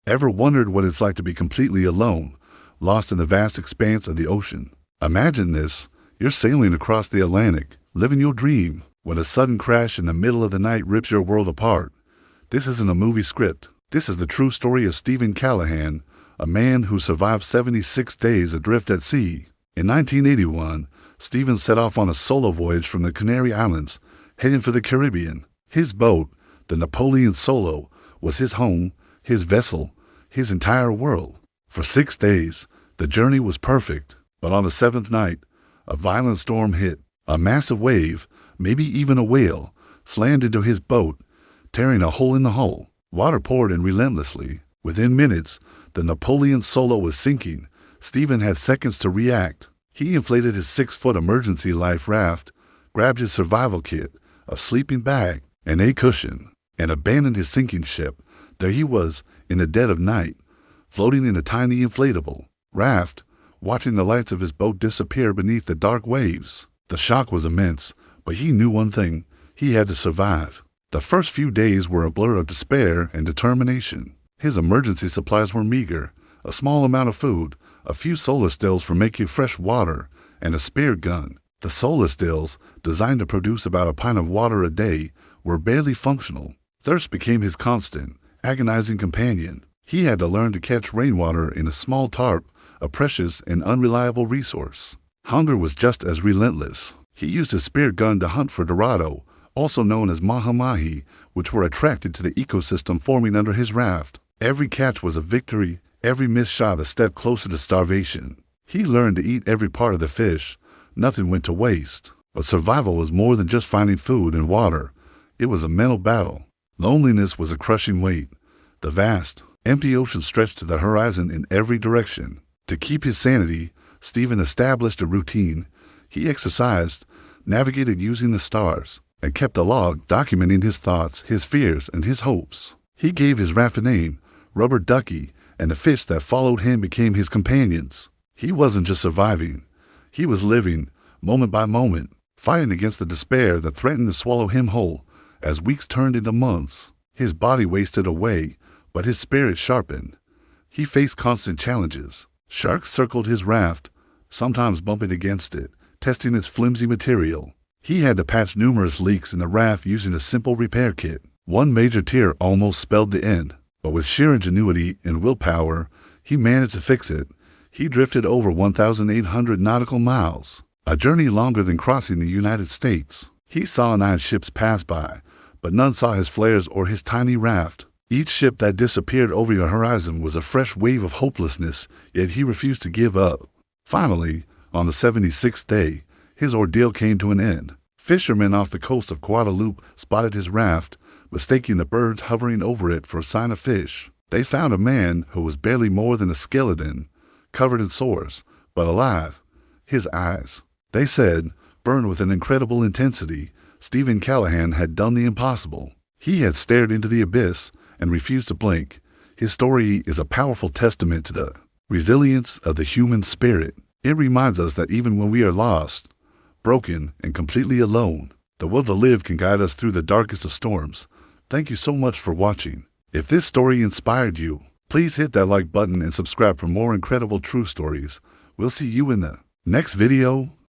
Ever wondered what it's like to be completely alone, lost in the vast expanse of the ocean? Imagine this. You're sailing across the Atlantic, living your dream, when a sudden crash in the middle of the night rips your world apart. This isn't a movie script. This is the true story of Steven Callahan, a man who survived 76 days adrift at sea. In 1981, Steven set off on a solo voyage from the Canary Islands, heading for the Caribbean. His boat, the Napoleon Solo, was his home, his vessel, his entire world. For 6 days, the journey was perfect, but on the seventh night, a violent storm hit. A massive wave, maybe even a whale, slammed into his boat, tearing a hole in the hull. Water poured in relentlessly. Within minutes, the Napoleon Solo was sinking. Steven had seconds to react. He inflated his 6-foot emergency life raft, grabbed his survival kit, a sleeping bag, and a cushion, and abandoned his sinking ship. There he was, in the dead of night, floating in a tiny inflatable raft, watching the lights of his boat disappear beneath the dark waves. The shock was immense, but he knew one thing: he had to survive. The first few days were a blur of despair and determination. His emergency supplies were meager: a small amount of food, a few solar stills for making fresh water, and a spare gun. The solar stills, designed to produce about a pint of water a day, were barely functional. Thirst became his constant, agonizing companion. He had to learn to catch rainwater in a small tarp, a precious and unreliable resource. Hunger was just as relentless. He used his spare gun to hunt for Dorado, also known as mahi-mahi, which were attracted to the ecosystem forming under his raft. Every catch was a victory, every missed shot a step closer to starvation. He learned to eat every part of the fish. Nothing went to waste. But survival was more than just finding food and water. It was a mental battle. Loneliness was a crushing weight. The vast, empty ocean stretched to the horizon in every direction. To keep his sanity, Steven established a routine. He exercised, navigated using the stars, and kept a log documenting his thoughts, his fears, and his hopes. He gave his raft a name, Rubber Ducky, and the fish that followed him became his companions. He wasn't just surviving. He was living, moment by moment, fighting against the despair that threatened to swallow him whole. As weeks turned into months, his body wasted away, but his spirit sharpened. He faced constant challenges. Sharks circled his raft, sometimes bumping against it, testing its flimsy material. He had to patch numerous leaks in the raft using a simple repair kit. One major tear almost spelled the end, but with sheer ingenuity and willpower, he managed to fix it. He drifted over 1,800 nautical miles, a journey longer than crossing the United States. He saw 9 ships pass by, but none saw his flares or his tiny raft. Each ship that disappeared over the horizon was a fresh wave of hopelessness, yet he refused to give up. Finally, on the 76th day, his ordeal came to an end. Fishermen off the coast of Guadeloupe spotted his raft, mistaking the birds hovering over it for a sign of fish. They found a man who was barely more than a skeleton, covered in sores, but alive. His eyes, they said, burned with an incredible intensity. Steven Callahan had done the impossible. He had stared into the abyss and refused to blink. His story is a powerful testament to the resilience of the human spirit. It reminds us that even when we are lost, broken, and completely alone, the will to live can guide us through the darkest of storms. Thank you so much for watching. If this story inspired you, please hit that like button and subscribe for more incredible true stories. We'll see you in the next video.